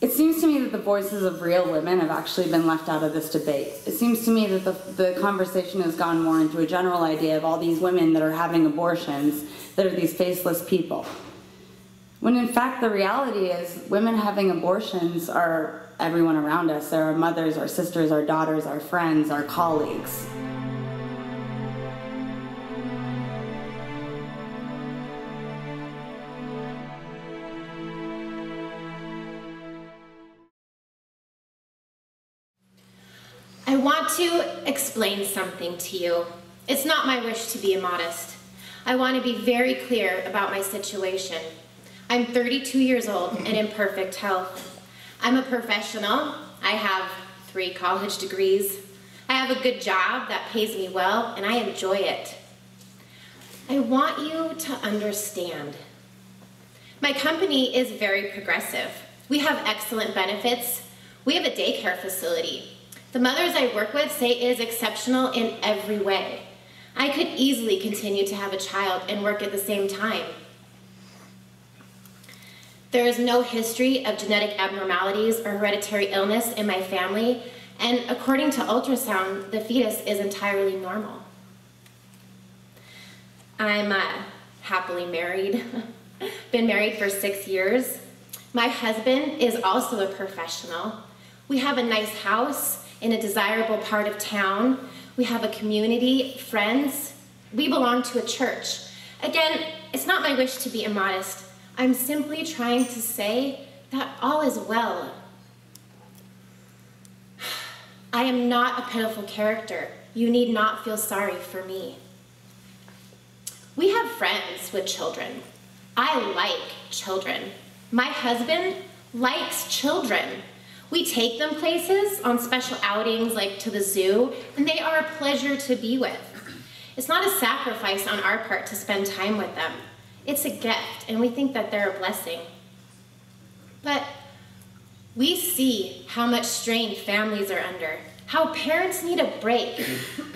It seems to me that the voices of real women have actually been left out of this debate. It seems to me that the conversation has gone more into a general idea of all these women that are having abortions that are these faceless people. When in fact the reality is women having abortions are everyone around us. They're our mothers, our sisters, our daughters, our friends, our colleagues. I want to explain something to you. It's not my wish to be immodest. I want to be very clear about my situation. I'm 32 years old and in perfect health. I'm a professional. I have 3 college degrees. I have a good job that pays me well, and I enjoy it. I want you to understand. My company is very progressive. We have excellent benefits. We have a daycare facility. The mothers I work with say it is exceptional in every way. I could easily continue to have a child and work at the same time. There is no history of genetic abnormalities or hereditary illness in my family, and according to ultrasound, the fetus is entirely normal. I'm happily married. Been married for 6 years. My husband is also a professional. We have a nice house in a desirable part of town. We have a community, friends. We belong to a church. Again, it's not my wish to be immodest. I'm simply trying to say that all is well. I am not a pitiful character. You need not feel sorry for me. We have friends with children. I like children. My husband likes children. We take them places on special outings like to the zoo, and they are a pleasure to be with. It's not a sacrifice on our part to spend time with them. It's a gift, and we think that they're a blessing. But we see how much strain families are under, how parents need a break.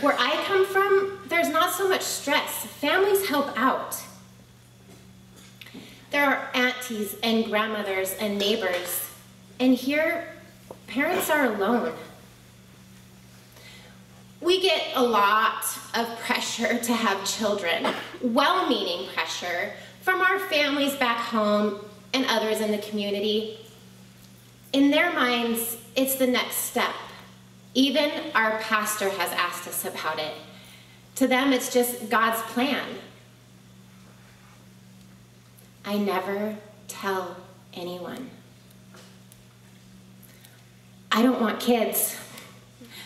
Where I come from, there's not so much stress. Families help out. There are aunties and grandmothers and neighbors, and here, parents are alone. We get a lot of pressure to have children, well-meaning pressure from our families back home and others in the community. In their minds, it's the next step. Even our pastor has asked us about it. To them, it's just God's plan. I never tell anyone. I don't want kids.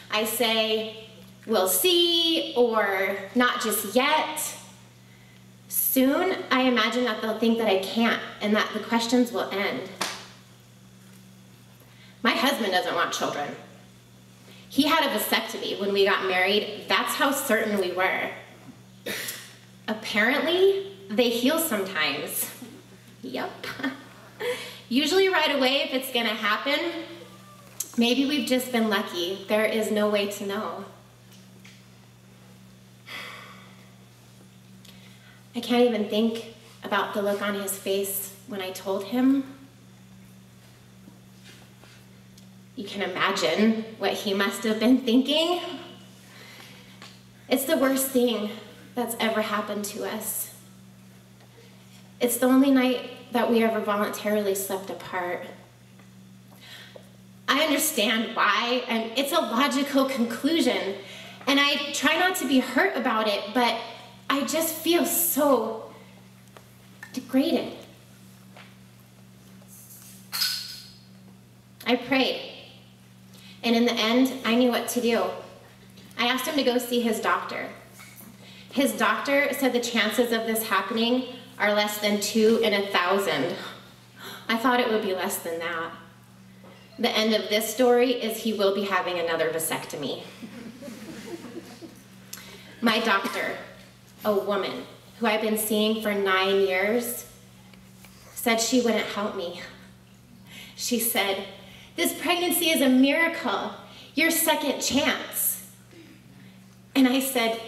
I say, we'll see, or not just yet. Soon, I imagine that they'll think that I can't, and that the questions will end. My husband doesn't want children. He had a vasectomy when we got married. That's how certain we were. Apparently, they heal sometimes. Yep. Usually right away if it's gonna happen. Maybe we've just been lucky. There is no way to know. I can't even think about the look on his face when I told him. You can imagine what he must have been thinking. It's the worst thing that's ever happened to us. It's the only night that we ever voluntarily slept apart. I understand why, and it's a logical conclusion, and I try not to be hurt about it, but I just feel so degraded. I prayed, and in the end, I knew what to do. I asked him to go see his doctor. His doctor said the chances of this happening are less than 2 in 1,000. I thought it would be less than that. The end of this story is he will be having another vasectomy. My doctor, a woman who I've been seeing for 9 years, said she wouldn't help me. She said, "This pregnancy is a miracle, your second chance." And I said,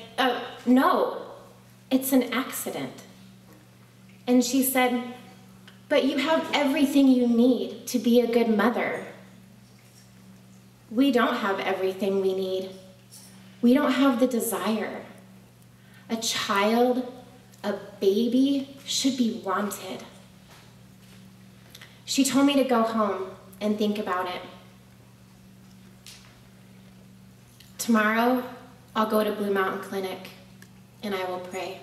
"No, it's an accident." And she said, but you have everything you need to be a good mother. We don't have everything we need. We don't have the desire. A child, a baby, should be wanted. She told me to go home and think about it. Tomorrow, I'll go to Blue Mountain Clinic and I will pray.